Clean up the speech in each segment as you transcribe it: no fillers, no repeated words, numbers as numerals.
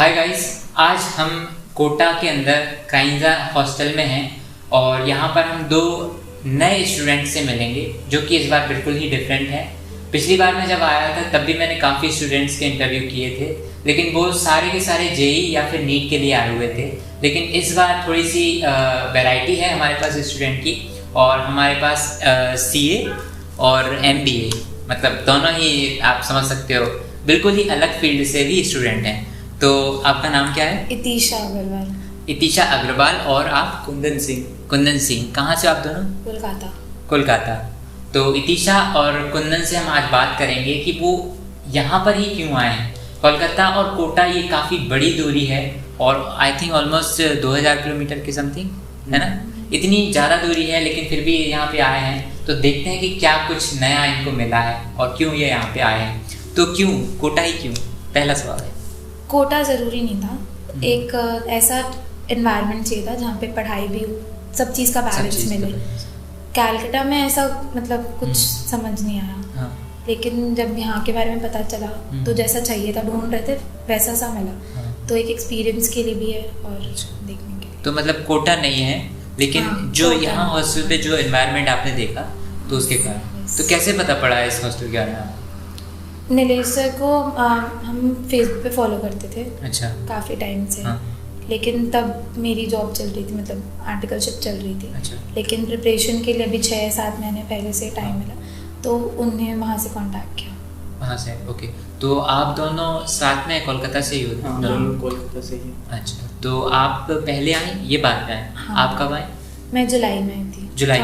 Hi guys, आज हम कोटा के अंदर क्राइंजा हॉस्टल में हैं और यहाँ पर हम दो नए स्टूडेंट से मिलेंगे जो कि इस बार बिल्कुल ही डिफरेंट है। पिछली बार मैं जब आया था तब भी मैंने काफ़ी स्टूडेंट्स के इंटरव्यू किए थे, लेकिन वो सारे के सारे जेई या फिर नीट के लिए आए हुए थे। लेकिन इस बार थोड़ी सी वैरायटी है हमारे पास स्टूडेंट की, और हमारे पास सीए और एमबीए, मतलब दोनों ही आप समझ सकते हो बिल्कुल ही अलग फील्ड से भी स्टूडेंट हैं। तो आपका नाम क्या है? इतिशा अग्रवाल। इतिशा अग्रवाल। और आप? कुंदन सिंह। कुंदन सिंह। कहाँ से आप दोनों? कोलकाता। तो इतिशा और कुंदन से हम आज बात करेंगे कि वो यहाँ पर ही क्यों आए हैं। कोलकाता और कोटा ये काफ़ी बड़ी दूरी है और आई थिंक ऑलमोस्ट 2000 किलोमीटर के समथिंग है ना, इतनी ज़्यादा दूरी है, लेकिन फिर भी यहाँ पे आए हैं। तो देखते हैं कि क्या कुछ नया इनको मिला है और क्यों ये यहाँ पे आए हैं। तो क्यों कोटा ही क्यों, पहला सवाल है। कोटा ज़रूरी नहीं था, एक ऐसा एनवायरनमेंट चाहिए था जहाँ पे पढ़ाई भी हो, सब चीज़ का बैलेंस मिले। कैलकाटा में ऐसा मतलब कुछ समझ नहीं आया। हाँ। लेकिन जब यहाँ के बारे में पता चला तो जैसा चाहिए था, ढूंढ रहे थे वैसा सा मिला। हाँ। तो एक एक्सपीरियंस के लिए भी है और देखने के लिए। तो मतलब कोटा नहीं है, लेकिन हाँ, जो यहाँ हॉस्टल पे जो एनवायरनमेंट आपने देखा तो उसके कारण। तो कैसे पता पड़ा इस हॉस्टल के बारे में? नीलेश सर को हम फेसबुक पे फॉलो करते थे। अच्छा। काफ़ी टाइम से। हाँ। लेकिन तब मेरी जॉब चल रही थी, मतलब आर्टिकलशिप चल रही थी। अच्छा। लेकिन प्रिपरेशन के लिए अभी 6-7 महीने पहले से टाइम मिला, तो उन्हें वहाँ से कांटेक्ट किया। वहाँ से, ओके। तो आप दोनों साथ में कोलकाता से ही हो? हाँ, दोनों कोलकाता से ही। अच्छा, तो आप पहले आए, ये बात में आए? हाँ। आप कब आए? मैं जुलाई में आई थी। जुलाई?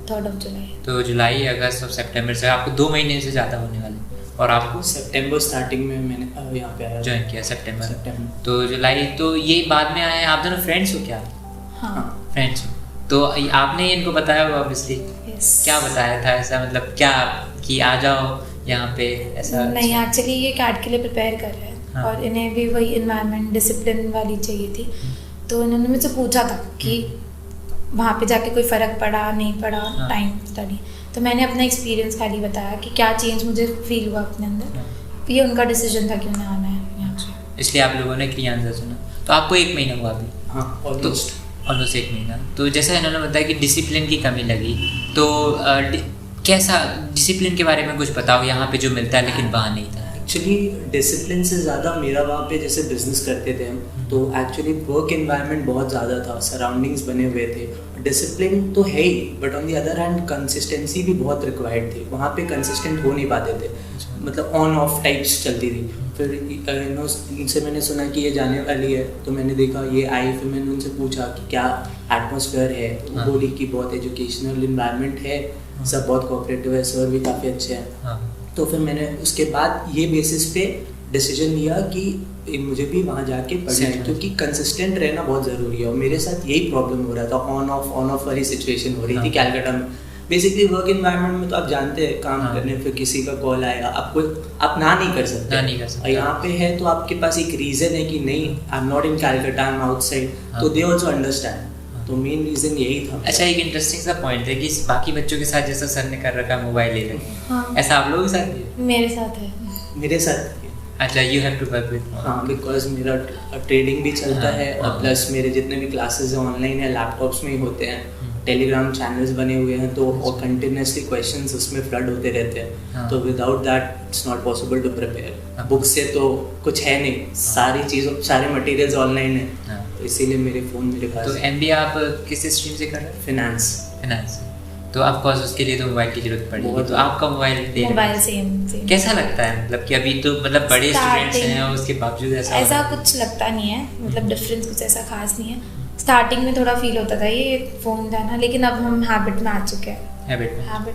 3rd of जुलाई। तो जुलाई, अगस्त और सितंबर से आपको 2 महीने से ज़्यादा होने वाले। और आपको? सितंबर स्टार्टिंग में मैंने यहाँ पे आया, ज्वाइन किया सितंबर। तो जुलाई, तो ये बाद में आए। आप दोनों फ्रेंड्स हो क्या? हाँ, फ्रेंड्स हो। तो आपने इनको बताया होगा ऑब्वियसली। यस। क्या बताया था ऐसा, मतलब क्या कि आ जाओ यहाँ पे ऐसा? नहीं, एक्चुअली ये कैट के लिए प्रिपेयर कर रहे हैं। हाँ। और इन्हें भी वही इन्वायरमेंट डिसिप्लिन वाली चाहिए थी। तो इन्होंने मुझसे पूछा था कि वहाँ पे जाके कोई फ़र्क पड़ा नहीं पड़ा। हाँ। टाइम स्टडी तो मैंने अपना एक्सपीरियंस खाली बताया कि क्या चेंज मुझे फील हुआ अपने अंदर। हाँ। ये उनका डिसीजन था कि उन्हें आना है यहाँ पे। इसलिए आप लोगों ने क्रियांजा चुना। तो आपको 1 महीना हुआ अभी? हाँ, ऑलमोस्ट 1 महीना। तो जैसा इन्होंने बताया कि डिसिप्लिन की कमी लगी, तो कैसा डिसिप्लिन के बारे में कुछ बताओ, यहाँ पे जो मिलता है लेकिन वहाँ नहीं था। एक्चुअली डिसिप्लिन से ज़्यादा मेरा वहाँ पे जैसे बिजनेस करते थे हम, तो एक्चुअली वर्क एनवायरनमेंट बहुत ज़्यादा था, सराउंडिंग्स बने हुए थे। डिसिप्लिन तो है ही, but on the other hand consistency भी बहुत रिक्वायर्ड थी। वहाँ पे कंसिस्टेंट हो नहीं पाते थे, मतलब ऑन ऑफ टाइप्स चलती थी। फिर इनसे मैंने सुना कि ये जाने वाली है, तो मैंने देखा ये आई। फिर मैंने उनसे पूछा कि क्या एटमॉस्फेयर है। वो बोली कि बहुत एजुकेशनल इन्वायरमेंट है, सब बहुत कोऑपरेटिव है, सर भी काफ़ी अच्छे हैं। तो फिर मैंने उसके बाद ये बेसिस पे डिसीजन लिया कि मुझे भी वहाँ जाके पढ़ना है, क्योंकि कंसिस्टेंट रहना बहुत ज़रूरी है। और मेरे साथ यही प्रॉब्लम हो रहा था, ऑन ऑफ वाली सिचुएशन हो रही थी कैलकाटा में। बेसिकली वर्क एनवायरनमेंट में तो आप जानते हैं, काम करने फिर किसी का कॉल आएगा, आप ना नहीं कर सकते। और यहाँ पे है तो आपके पास एक रीज़न है कि नहीं, I am not in Calcutta, I am outside, तो दे ऑल्सो अंडरस्टैंड। तो मेन रीज़न यही था। अच्छा, एक इंटरेस्टिंग सा पॉइंट है कि बाकी बच्चों के साथ जैसा सर ने कर रखा मोबाइल ले रखे, हाँ। ऐसा आप लोगों के साथ भी है? मेरे साथ है। मेरे साथ। अच्छा, you have to work with. हाँ, बिकॉज मेरा ट्रेडिंग भी चलता है और प्लस मेरे जितने भी क्लासेस हैं ऑनलाइन है, लैपटॉप्स में ही होते हैं। टेलीग्राम चैनल्स बने हुए हैं, तो और कंटिन्यूसली क्वेश्चंस उसमें फ्लड होते रहते हैं। तो without that it's not possible to prepare. Book से तो कुछ है नहीं, सारी चीज़ों सारे मटेरियल्स ऑनलाइन है, तो इसीलिए मेरे फ़ोन मेरे पास। तो एमबीए आप किस स्ट्रीम से कर रहे हैं? फिनेंस। तो ऑफ कोर्स उसके लिए तो मोबाइल की जरूरत पड़ेगी। तो आपका मोबाइल सेम कैसा लगता है, मतलब कि अभी तो मतलब बड़े स्टूडेंट्स हैं और उसके बावजूद ऐसा कुछ लगता नहीं है, मतलब डिफरेंस कुछ ऐसा खास नहीं है। स्टार्टिंग में थोड़ा फील होता था ये फ़ोन जाना, लेकिन अब हम हैबिट में आ चुके हैं। हैबिट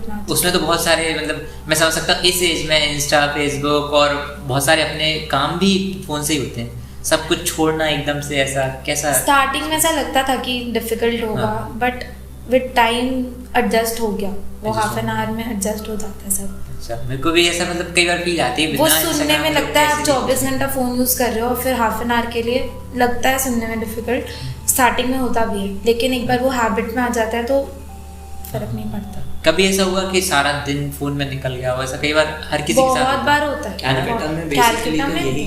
में उसमें तो बहुत सारे, मतलब मैं समझ सकता हूँ इस एज में इंस्टा, फेसबुक और बहुत सारे अपने काम भी फ़ोन से ही होते हैं। सब कुछ छोड़ना एकदम से ऐसा कैसा? स्टार्टिंग में ऐसा लगता था कि डिफ़िकल्ट होगा, बट विद टाइम एडजस्ट हो गया। वो हाफ एन आवर में एडजस्ट हो जाता है सब। अच्छा, मेरे को भी ऐसा मतलब कई बार फील आती है। वो सुनने में लगता है आप 24 घंटा फ़ोन यूज़ कर रहे हो, फिर हाफ एन आवर के लिए लगता है सुनने में डिफ़िकल्ट। स्टार्टिंग में होता भी है, लेकिन एक बार वो हैबिट में आ जाता है तो फ़र्क नहीं पड़ता। कभी ऐसा हुआ कि सारा दिन फ़ोन में निकल गया हो? ऐसा कई बार हर किसी के साथ बहुत बार होता है। कैलकाटा में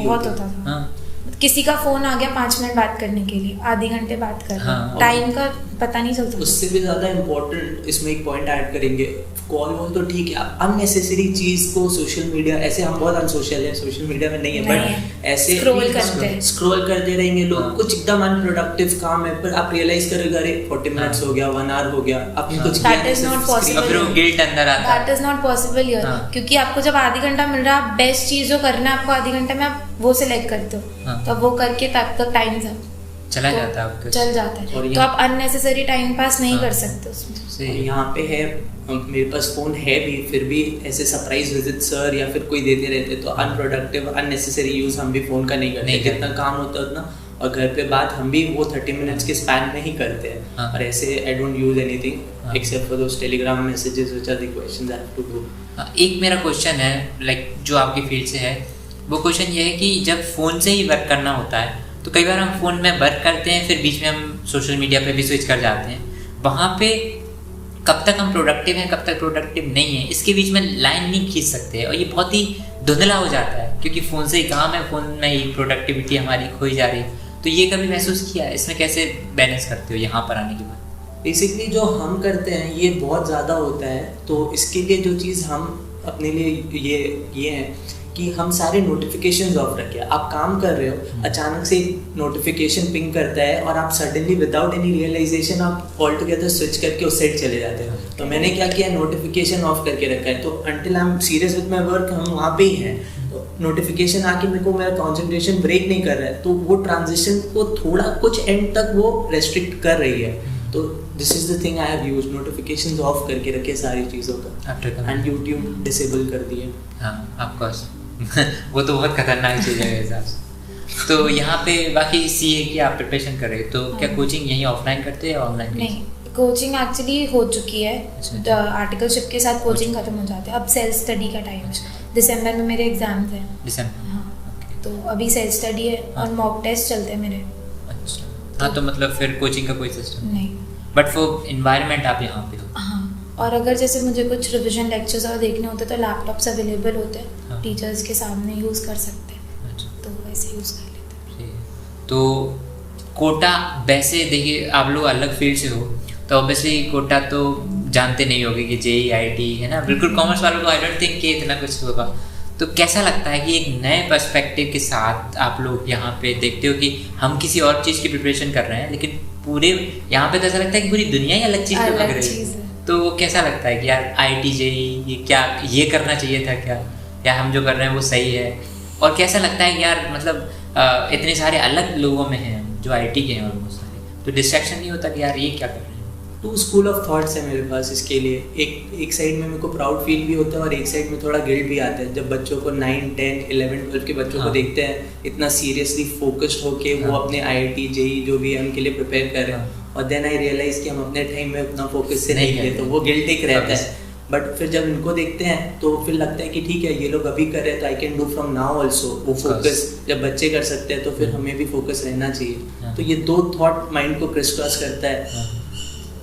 बहुत होता था। किसी का फोन आ गया 5 मिनट बात करने के लिए, आधे घंटे बात कर रहे हैं, टाइम का पता नहीं चलता। उससे भी ज़्यादा इम्पोर्टेंट इसमें एक पॉइंट ऐड करेंगे, कॉल वॉल तो ठीक है, अननेसेसरी चीज़ को सोशल मीडिया, ऐसे हम बहुत अनसोशल है, सोशल मीडिया में नहीं है, बट ऐसे स्क्रॉल करते रहेंगे लोग, कुछ एकदम अनप्रोडक्टिव काम है, पर आप रियलाइज करोगे अरे 40 मिनट्स हो गया, 1 आवर हो गया, आपने कुछ किया नहीं, गिल्ट अंदर आता है। That is not possible here, क्योंकि आपको जब आधी घंटा मिल रहा है, आप बेस्ट चीज जो करना है आपको आधी घंटे में, आप वो सिलेक्ट करते हो, तो वो करके तब तक टाइम चला जाता है, चल जाता है, तो आप अननेसेसरी टाइम पास नहीं कर सकते उसमें। यहाँ पे है, मेरे पास फोन है भी, फिर भी ऐसे सरप्राइज विजिट सर या फिर कोई देते रहते, तो अनप्रोडक्टिव अननेसेसरी यूज हम भी फोन का नहीं करते, जितना काम होता है उतना, और घर पे बात हम भी वो 30 मिनट्स के स्पैन में ही करते हैं। और ऐसे I don't use anything except for those Telegram messages which are the questions I have to do. एक मेरा क्वेश्चन है, लाइक जो आपकी फील्ड से है, वो क्वेश्चन ये है कि जब फ़ोन से ही वर्क करना होता है तो कई बार हम फ़ोन में वर्क करते हैं, फिर बीच में हम सोशल मीडिया पे भी स्विच कर जाते हैं, वहाँ पे कब तक हम प्रोडक्टिव हैं, कब तक प्रोडक्टिव नहीं है, इसके बीच में लाइन नहीं खींच सकते, और ये बहुत ही धुंधला हो जाता है, क्योंकि फ़ोन से ही काम है, फ़ोन में ही प्रोडक्टिविटी हमारी खोई जा रही है। तो ये कभी महसूस किया है, इसमें कैसे बैलेंस करते हो यहाँ पर आने के बाद? बेसिकली जो हम करते हैं ये बहुत ज़्यादा होता है, तो इसके लिए जो चीज़ हम अपने लिए ये है कि हम सारे नोटिफिकेशंस ऑफ रखें। आप काम कर रहे हो, अचानक से नोटिफिकेशन पिंग करता है और आप सडनली विदाउट एनी रियलाइजेशन आप ऑल टुगेदर स्विच करके उस साइड चले जाते हैं। तो मैंने क्या किया, नोटिफिकेशन ऑफ करके रखा है, तो until I am serious with my work हम वहाँ पे ही हैं, तो नोटिफिकेशन आके मेरे को मेरा कॉन्सेंट्रेशन ब्रेक नहीं कर रहा है, तो वो ट्रांजिशन को थोड़ा कुछ एंड तक वो रेस्ट्रिक्ट कर रही है। तो this is the thing I have used, notifications of करके रखे सारी चीज़ों का, एंड यूट्यूब डिसेबल कर दिए। हाँ ऑफ कोर्स वो तो बहुत खतरनाक चीज़ है मेरे हिसाब से। तो यहाँ पे बाकी सीए की आप प्रिपरेशन कर रहे हो, तो क्या कोचिंग यहीं ऑफलाइन करते हैं या ऑनलाइन? नहीं, कोचिंग एक्चुअली हो चुकी है, आर्टिकलशिप के साथ कोचिंग खत्म हो जाती है, अब सेल्फ स्टडी का टाइम है। दिसंबर में मेरे एग्जाम्स हैं। दिसंबर? हाँ, तो अभी सेल्फ स्टडी है और मॉक टेस्ट चलते हैं मेरे। अच्छा, हाँ, तो मतलब फिर कोचिंग का कोई सिस्टम नहीं, बट फॉर एनवायरनमेंट आप यहाँ पे हो? हाँ, और अगर जैसे मुझे कुछ रिविजन लेक्चर्स और देखने होते तो लैपटॉप्स अवेलेबल होते हैं, हाँ, टीचर्स के सामने यूज़ कर सकते हैं। अच्छा, तो वैसे यूज़ कर लेते हैं। तो कोटा, वैसे देखिए आप लोग अलग फील्ड से हो, तो ऑब्वियसली कोटा तो जानते नहीं होगे कि जेई आईटी है ना, बिल्कुल कॉमर्स वालों को आई डोंट थिंक कि इतना कुछ होगा। तो कैसा लगता है कि एक नए पर्सपेक्टिव के साथ आप लोग यहाँ पे देखते हो कि हम किसी और चीज़ की प्रिपरेशन कर रहे हैं, लेकिन पूरे यहाँ पे तो ऐसा लगता है कि पूरी दुनिया ही अलग चीज़ पे लग रही है। तो कैसा लगता है कि यार आईटी जेई ये क्या, ये करना चाहिए था क्या, या हम जो कर रहे हैं वो सही है? और कैसा लगता है कि यार मतलब इतने सारे अलग लोगों में हैं जो आईटी के हैं ऑलमोस्ट सारे, तो डिस्ट्रैक्शन नहीं होता कि यार ये क्या कर रहे हैं? 2 स्कूल ऑफ थॉट्स है मेरे पास इसके लिए। एक साइड में मेरे को प्राउड फील भी होता है और एक साइड में थोड़ा गिल्ट भी आता है जब बच्चों को 9, 10, 11, 12 के बच्चों को देखते हैं इतना सीरियसली फोकस्ड होके वो अपने आईआईटी जेई जो भी है उनके लिए प्रिपेयर कर रहे हैं, और देन आई रियलाइज कि हम अपने टाइम में उतना फोकस से नहीं किए, तो वो गिल्ट एक रहता है। बट फिर जब इनको देखते हैं तो फिर लगता है कि ठीक है ये लोग अभी कर रहे हैं तो I can do from now also. वो फोकस जब बच्चे कर सकते हैं तो फिर हमें भी फोकस रहना चाहिए। तो ये 2 थॉट माइंड को क्रिस क्रॉस करता है,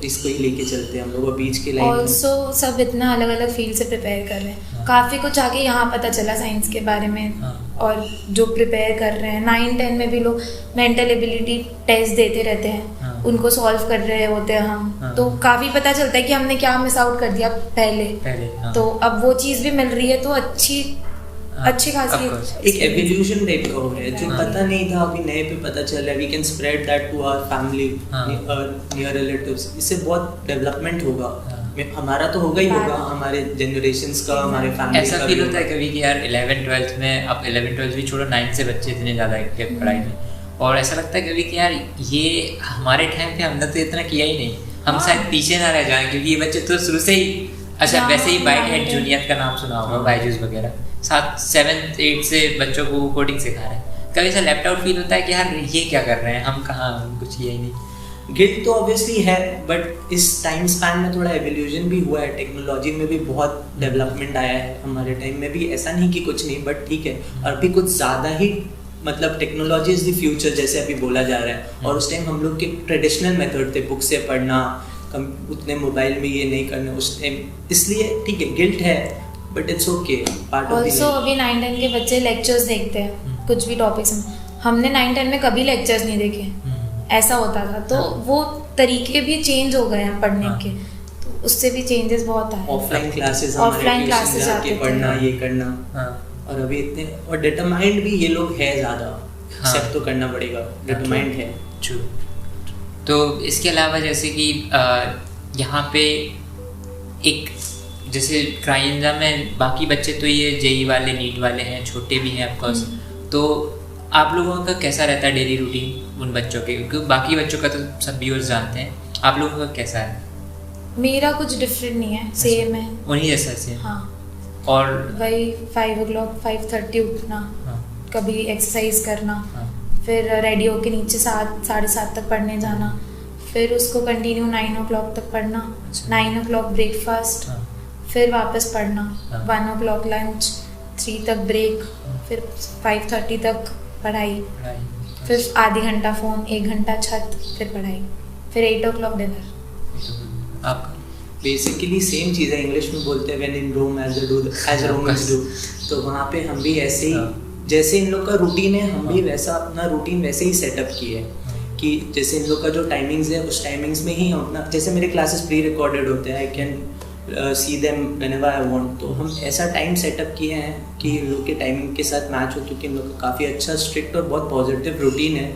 इसको ही लेके चलते हैं हम लोग बीच के लाइन। ऑल्सो सब इतना अलग अलग फील्ड से प्रिपेयर कर रहे हैं, काफ़ी कुछ आगे यहाँ पता चला साइंस के बारे में, और जो प्रिपेयर कर रहे हैं 9, 10 में भी लोग मेंटल एबिलिटी टेस्ट देते रहते हैं, उनको सॉल्व कर रहे होते हैं हम, तो काफ़ी पता चलता है कि हमने क्या मिस आउट कर दिया पहले। तो अब वो चीज़ भी मिल रही है, तो अच्छी खासी एक एवोल्यूशन टाइप का हो रहा है जो पता नहीं था, अभी नए पे पता चल रहा है। We can spread that to our family, near relatives, इससे बहुत डेवलपमेंट होगा। हमारा तो होगा ही होगा, हमारे जनरेशंस का, हमारे फैमिली का। ऐसा फील होता है कभी कि यार 11, 12 में, अब 11, 12 भी छोड़ो, 9 से बच्चे इतने ज़्यादा एक्टिव पढ़ाई में, और ऐसा लगता है कभी कि यार ये हमारे टाइम पे हमने तो इतना किया ही नहीं, हम शायद पीछे ना रह जाएं, क्योंकि ये बच्चे तो शुरू से ही, अच्छा वैसे ही बाइट जूनियर का नाम सुना होगा, बायजूस वगैरह, 7th 8th से बच्चों को कोडिंग सिखा रहे हैं। कभी ऐसा लेफ्ट आउट फील होता है कि यार ये क्या कर रहे हैं, हम कहाँ, कुछ किया ही नहीं। गिल्ट तो ऑब्वियसली है, बट इस टाइम स्पैन में थोड़ा एवोल्यूशन भी हुआ है, टेक्नोलॉजी में भी बहुत डेवलपमेंट आया है। हमारे टाइम में भी ऐसा नहीं कि कुछ नहीं, बट ठीक है, और अभी कुछ ज़्यादा ही, मतलब टेक्नोलॉजी इज़ द फ्यूचर जैसे अभी बोला जा रहा है। और उस टाइम हम लोग के ट्रेडिशनल मेथड थे, बुक से पढ़ना, उतने मोबाइल में ये नहीं करना उस टाइम, इसलिए ठीक है गिल्ट है, but it's okay, part of the life. Also अभी 9, 10 के बच्चे लेक्चर्स देखते हैं कुछ भी टॉपिक्स में, हमने 9-10 में कभी लेक्चर्स नहीं देखे, ऐसा होता था। तो वो तरीके भी चेंज हो गए हैं पढ़ने के, तो उससे भी चेंजेस बहुत आए। ऑफलाइन क्लासेस जाके पढ़ना, ये करना, और अभी इतने और डिटरमाइंड भी ये लोग है ज़्यादा, एक्सेप्ट तो करना पड़ेगा, डिटरमाइंड है। ट्रू। तो इसके अलावा जैसे कि यहाँ पे एक जैसे क्राइंजा में बाकी बच्चे तो ये जेई वाले, नीट वाले हैं, छोटे भी हैं ऑफकोर्स, तो आप लोगों का कैसा रहता है डेली रूटीन उन बच्चों के, क्योंकि बाकी बच्चों का तो सब व्यूअर्स जानते हैं, आप लोगों का कैसा है? मेरा कुछ डिफरेंट नहीं है, सेम है, उन्हीं जैसा से। हाँ, और वही 5 o'clock 5:30 उठना, कभी एक्सरसाइज करना, फिर रेडी होके नीचे 7-7:30 तक पढ़ने जाना, फिर उसको कंटिन्यू 9 o'clock तक पढ़ना, 9 o'clock ब्रेकफास्ट, फिर वापस पढ़ना, 1 o'clock लंच, 3 तक ब्रेक, फिर 5:30 तक पढ़ाई, फिर आधी घंटा फ़ोन, 1 घंटा छत, फिर पढ़ाई, फिर 8 o'clock डिनर। आप बेसिकली सेम चीज़ है, इंग्लिश में बोलते हैं when in Rome as Romans do, तो वहाँ पे हम भी ऐसे ही, जैसे इन लोग का रूटीन है, हम भी वैसा अपना रूटीन वैसे ही सेटअप किए है कि जैसे इन लोग का जो टाइमिंग्स है उस टाइमिंग्स में ही हम अपना, जैसे मेरे क्लासेस प्री रिकॉर्डेड होते हैं, I can see them whenever I want, तो हम ऐसा टाइम सेटअप किए हैं कि इन लोग के टाइमिंग के साथ मैच हो, क्योंकि इन लोग का काफ़ी अच्छा स्ट्रिक्ट और बहुत पॉजिटिव रूटीन है,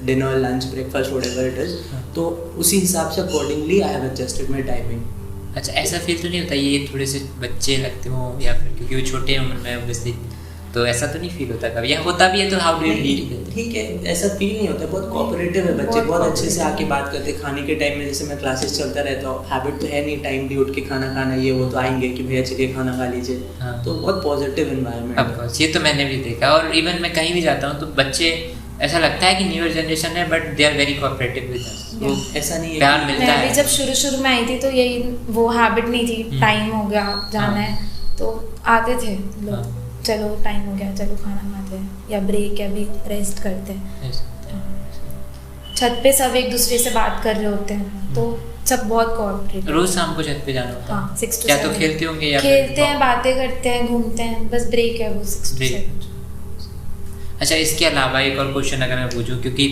dinner, lunch, breakfast, whatever it is, तो उसी हिसाब से accordingly I have adjusted my timing. अच्छा, ऐसा फील तो नहीं होता ये थोड़े से बच्चे लगते हो, या फिर क्योंकि वो छोटे हैं उम्र में ऑब्वियसली, तो ऐसा तो नहीं फील होता कभी, या होता भी है तो how do you deal with it? ठीक है, ऐसा फील नहीं होता, बहुत कोऑपरेटिव है बच्चे, बहुत अच्छे से आके बात करते, खाने के टाइम में जैसे मैं क्लासेस चलता रहता हूँ, हैबिट तो है नहीं टाइम भी उठ के खाना खाना, ये वो तो आएंगे कि भैया चलिए खाना खा लीजिए, तो बहुत पॉजिटिव एनवायरनमेंट। ऑफ कोर्स, ये तो मैंने भी देखा, और इवन मैं कहीं भी जाता हूँ तो बच्चे, ऐसा लगता है कि न्यूअर जनरेशन है but they are very cooperative with us, तो ऐसा नहीं है, प्यार मिलता है। मैं भी जब शुरू में आई थी तो यही वो हैबिट नहीं थी, टाइम हो गया जाना है, तो आते थे लोग, चलो टाइम हो गया, चलो खाना खाते हैं, या ब्रेक है अभी रेस्ट करते हैं, छत पे सब एक दूसरे से बात कर रहे होते हैं, तो सब बहुत कोऑपरेटिव। रोज शाम को छत पे जाना होता है? हाँ, 6 to 7। क्या तो खेलते होंगे या खेलते हैं, बातें करते हैं, घूमते हैं, बस ब्रेक है वो 6 to 7। अच्छा, इसके अलावा एक और क्वेश्चन अगर मैं पूछूं, क्योंकि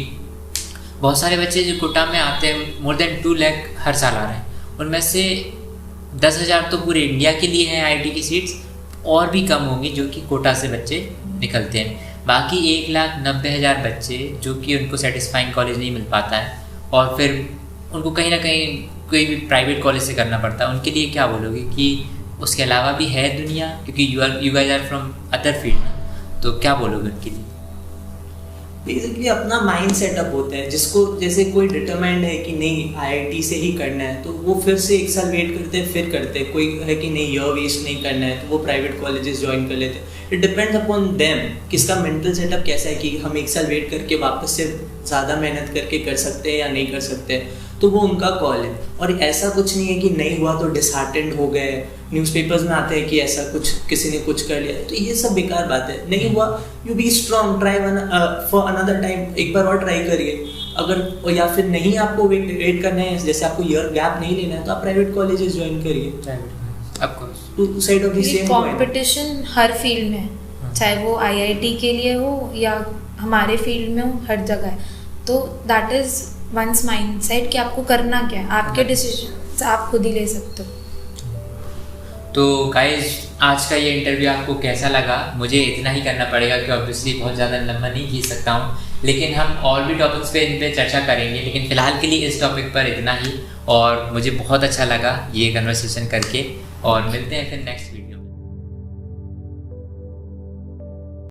बहुत सारे बच्चे जो कोटा में आते हैं, मोर देन 2 लाख हर साल आ रहे हैं, उनमें से 10,000 तो पूरे इंडिया के लिए हैं आईआईटी की सीट्स, और भी कम होंगी जो कि कोटा से बच्चे निकलते हैं, बाकी 1,90,000 बच्चे जो कि उनको सेटिस्फाइंग कॉलेज नहीं मिल पाता है, और फिर उनको कहीं ना कहीं कोई भी प्राइवेट कॉलेज से करना पड़ता है, उनके लिए क्या बोलोगे कि उसके अलावा भी है दुनिया, क्योंकि you guys are from other field, तो क्या बोलोगे उनके लिए? बेसिकली अपना माइंड सेटअप होता है, जिसको जैसे कोई डिटरमाइंड है कि नहीं आईआईटी से ही करना है, तो वो फिर से 1 साल वेट करते हैं, फिर करते हैं, कोई है कि नहीं ईयर वेस्ट नहीं करना है, तो वो प्राइवेट कॉलेजेस ज्वाइन कर लेते हैं। इट डिपेंड्स अपॉन देम, किसका मेंटल सेटअप कैसा है कि हम 1 साल वेट करके वापस से ज़्यादा मेहनत करके कर सकते हैं या नहीं कर सकते हैं, तो वो उनका कॉल है। और ऐसा कुछ नहीं है कि नहीं हुआ तो डिसहार्टेंड हो गए, न्यूज़पेपर्स में आते हैं कि ऐसा कुछ किसी ने कुछ कर लिया, तो ये सब बेकार बात है। नहीं हुआ, you be strong, try for another time, एक बार और ट्राई करिए। अगर या फिर नहीं आपको वेट करना है, जैसे आपको ईयर गैप नहीं लेना है, तो आप प्राइवेट कॉलेजेस ज्वाइन करिए। Two side of the same coin. Competition हर फील्ड में है, चाहे वो आईआईटी के लिए हो या हमारे फील्ड में हो, हर जगह है। तो दैट इज वंस माइंडसेट कि आपको करना क्या है, आपके डिसीजन आप खुद ही ले सकते हो। तो गाइस, आज का ये इंटरव्यू आपको कैसा लगा? मुझे इतना ही करना पड़ेगा कि ऑब्वियसली बहुत ज़्यादा लंबा नहीं खींच सकता हूँ, लेकिन हम और भी टॉपिक्स पे इन पे चर्चा करेंगे, लेकिन फ़िलहाल के लिए इस टॉपिक पर इतना ही। और मुझे बहुत अच्छा लगा ये कन्वर्सेशन करके, और मिलते हैं फिर नेक्स्ट वीडियो।